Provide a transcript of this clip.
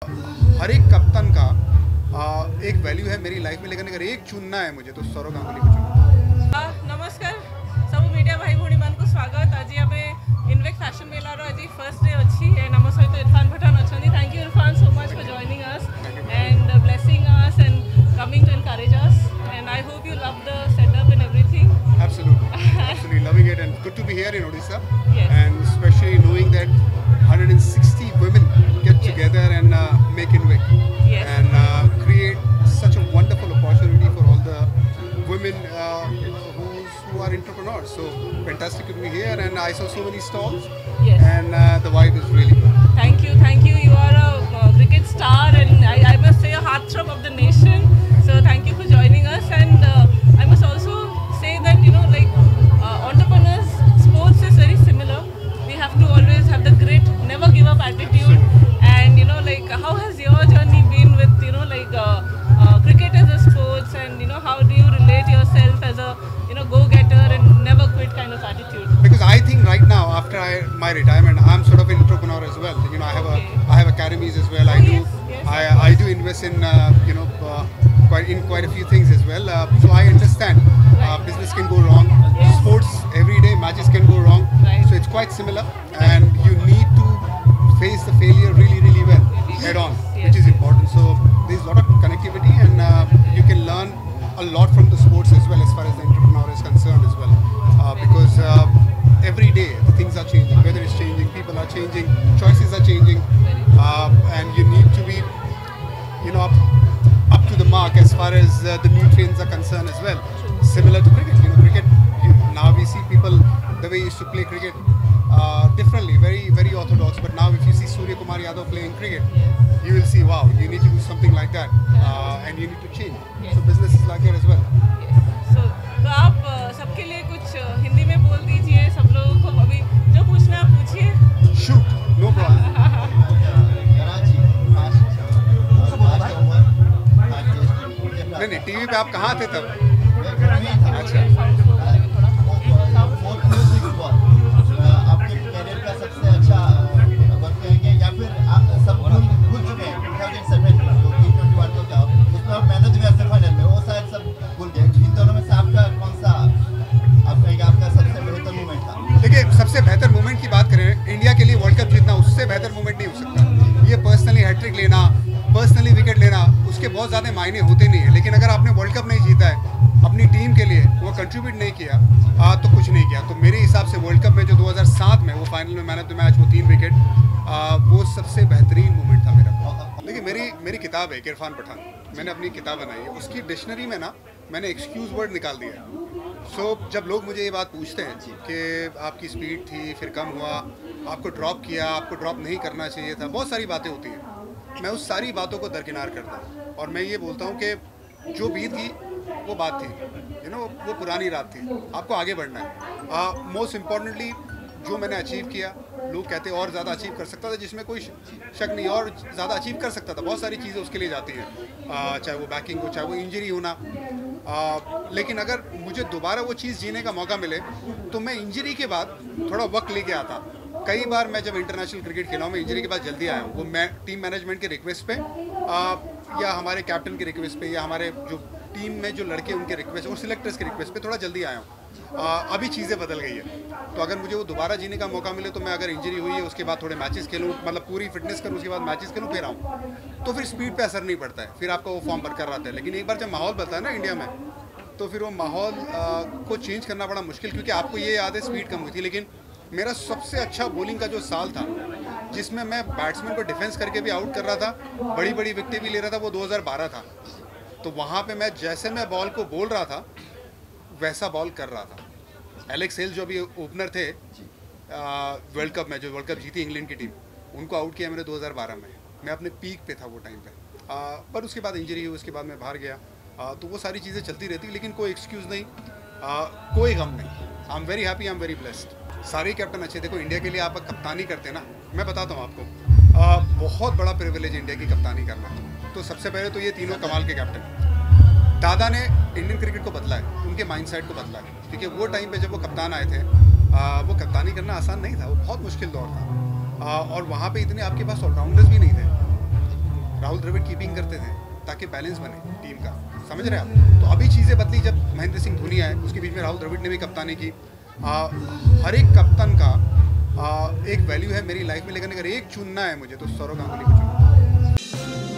हर एक कप्तान का एक वैल्यू है मेरी लाइफ में, लेकिन अगर एक चुनना है मुझे तो सौरव गांगुली को चुनूंगा। नमस्कार सब मीडिया भाई भौणी मान को स्वागत। आज आम इनवेक्ट फैशन मेलार आज फर्स्ट डे अच्छी एंड आम सहित इरफान पठान अच्छा। Thank you Irfan so much for joining us and blessing us and coming to encourage us and I hope you love the setup and everything. Absolutely loving it and good to be here in Odisha. Yes. And especially knowing that 160 women get together and make Invict. Yes. And create such a wonderful opportunity for all the women who are entrepreneurs. So fantastic to be here, and I saw so many stalls. Yes. And the vibe is really good. Thank you. You are a cricket star and I must say a heartthrob of the nation. So thank you for joining us. And I must also say that entrepreneurs, sports is very similar. We have to always have the grit, never give up attitude. And how has your journey been with cricket as a sports, and how do you relate yourself as a go-getter and never quit kind of attitude? Because I think right now after my retirement, I'm sort of an entrepreneur as well. I have academies as well. I do invest in quite a few things as well. So I understand business can go wrong. Yes. Sports every day matches can go wrong. Right. So it's quite similar, and you need to face the failure really well head on, which is important. So there's a lot of connectivity, and you can learn a lot from the sports as well as far as the entrepreneur is concerned as well. Because every day things are changing, weather is changing, people are changing, choices are changing, and you need to be up to the mark as far as the nutrients are concerned as well. Similar to cricket, now we see people the way used to play cricket differently, very orthodox. But now if you see Surya Kumar Yadav playing cricket, you will see, wow, you need to do something like that, and you need to change. So business is like that as well. तो आप सबके लिए कुछ हिंदी में बोल दीजिए, सब लोगों को अभी जो पूछना है पूछिए। Shoot, no problem. नहीं, टीवी पे आप कहाँ थे तब? अच्छा। आपके कैरियर का सबसे अच्छा वक्त कहेंगे या फिर आप सब भूल चुके हैं 2007 जो T20 वर्ल्ड कप था उसमें आप man of the match final में वो शायद सब भूल गए। इन दोनों में से आपका कौन सा आप कहेंगे आपका सबसे बेहतर मोमेंट था? देखिए, सबसे बेहतर मोमेंट की बात करें, इंडिया के लिए वर्ल्ड कप जीतना उससे बेहतर मोमेंट नहीं हो सकता। ये पर्सनली हैट्रिक लेना, पर्सनली विकेट लेना, उसके बहुत ज़्यादा मायने होते नहीं है। लेकिन अगर आपने वर्ल्ड कप नहीं जीता है, अपनी टीम के लिए वो कंट्रीब्यूट नहीं किया, तो कुछ नहीं किया। तो मेरे हिसाब से वर्ल्ड कप में जो 2007 में वो फाइनल में मैन ऑफ द मैच, वो 3 विकेट, वो सबसे बेहतरीन मोमेंट था मेरा। देखिए, मेरी किताब है इरफान पठान, मैंने अपनी किताब बनाई है, उसकी डिक्शनरी में ना मैंने एक्सक्यूज़ वर्ड निकाल दिया है। सो जब लोग मुझे ये बात पूछते हैं कि आपकी स्पीड थी, फिर कम हुआ, आपको ड्रॉप किया, आपको ड्रॉप नहीं करना चाहिए था, बहुत सारी बातें होती हैं, मैं उस सारी बातों को दरकिनार करता हूँ और मैं ये बोलता हूँ कि जो बीत गई वो बात थी, वो पुरानी रात थी, आपको आगे बढ़ना है। मोस्ट इम्पॉर्टेंटली जो मैंने अचीव किया, लोग कहते हैं और ज़्यादा अचीव कर सकता था, जिसमें कोई शक नहीं, और ज़्यादा अचीव कर सकता था। बहुत सारी चीज़ें उसके लिए जाती हैं, चाहे वो बैकिंग हो, चाहे वो इंजरी होना, लेकिन अगर मुझे दोबारा वो चीज़ जीने का मौका मिले तो मैं इंजरी के बाद थोड़ा वक्त लेके आता। कई बार मैं जब इंटरनेशनल क्रिकेट खेला हूँ, मैं इंजरी के बाद जल्दी आया हूँ, वो मैं टीम मैनेजमेंट के रिक्वेस्ट पे या हमारे कैप्टन की रिक्वेस्ट पे या हमारे जो टीम में जो लड़के उनके रिक्वेस्ट और सिलेक्टर्स के रिक्वेस्ट पे थोड़ा जल्दी आया हूँ। अभी चीज़ें बदल गई है, तो अगर मुझे वो दोबारा जीने का मौका मिले तो मैं, अगर इंजरी हुई है उसके बाद थोड़े मैचेस खेलूँ, मतलब पूरी फिटनेस करूँ, उसके बाद मैचेस खेलूँ, फिर आऊँ, तो फिर स्पीड पे असर नहीं पड़ता है, फिर आपका वो फॉर्म बरकरार रहता है। लेकिन एक बार जब माहौल बदलता है ना इंडिया में, तो फिर वो माहौल को चेंज करना बड़ा मुश्किल, क्योंकि आपको ये याद है स्पीड कम हुई थी। लेकिन मेरा सबसे अच्छा बॉलिंग का जो साल था, जिसमें मैं बैट्समैन को डिफेंस करके भी आउट कर रहा था, बड़ी विकेटें भी ले रहा था, वो 2012 था। तो वहाँ पे मैं जैसे मैं बॉल को बोल रहा था वैसा बॉल कर रहा था। एलेक्स हेल जो अभी ओपनर थे वर्ल्ड कप में, जो वर्ल्ड कप जीती इंग्लैंड की टीम, उनको आउट किया मैंने 2012 में। मैं अपने पीक पे था वो टाइम पे, पर उसके बाद इंजरी हुई, उसके बाद मैं बाहर गया। तो वो सारी चीज़ें चलती रहती, लेकिन कोई एक्सक्यूज़ नहीं, कोई गम नहीं। I am very happy, I am very blessed. सारे कैप्टन अच्छे। देखो, इंडिया के लिए आप कप्तानी करते हैं ना, मैं बताता हूँ आपको, बहुत बड़ा प्रिविलेज इंडिया की कप्तानी करना। तो सबसे पहले तो ये तीनों कमाल के कैप्टन, दादा ने इंडियन क्रिकेट को बदला है, उनके माइंडसेट को बदला है, क्योंकि वो टाइम पे जब वो कप्तान आए थे, वो कप्तानी करना आसान नहीं था, वो बहुत मुश्किल दौर था। और वहाँ पे इतने आपके पास ऑलराउंडर्स भी नहीं थे। राहुल द्रविड़ कीपिंग करते थे ताकि बैलेंस बने टीम का, समझ रहे हैं आप। तो अभी चीज़ें बदली जब महेंद्र सिंह धोनी आए, उसके बीच में राहुल द्रविड़ ने भी कप्तानी की। हर एक कप्तान का एक वैल्यू है मेरी लाइफ में, लेकिन अगर एक चुनना है मुझे तो सौरव गांगुली को चुनूंगा।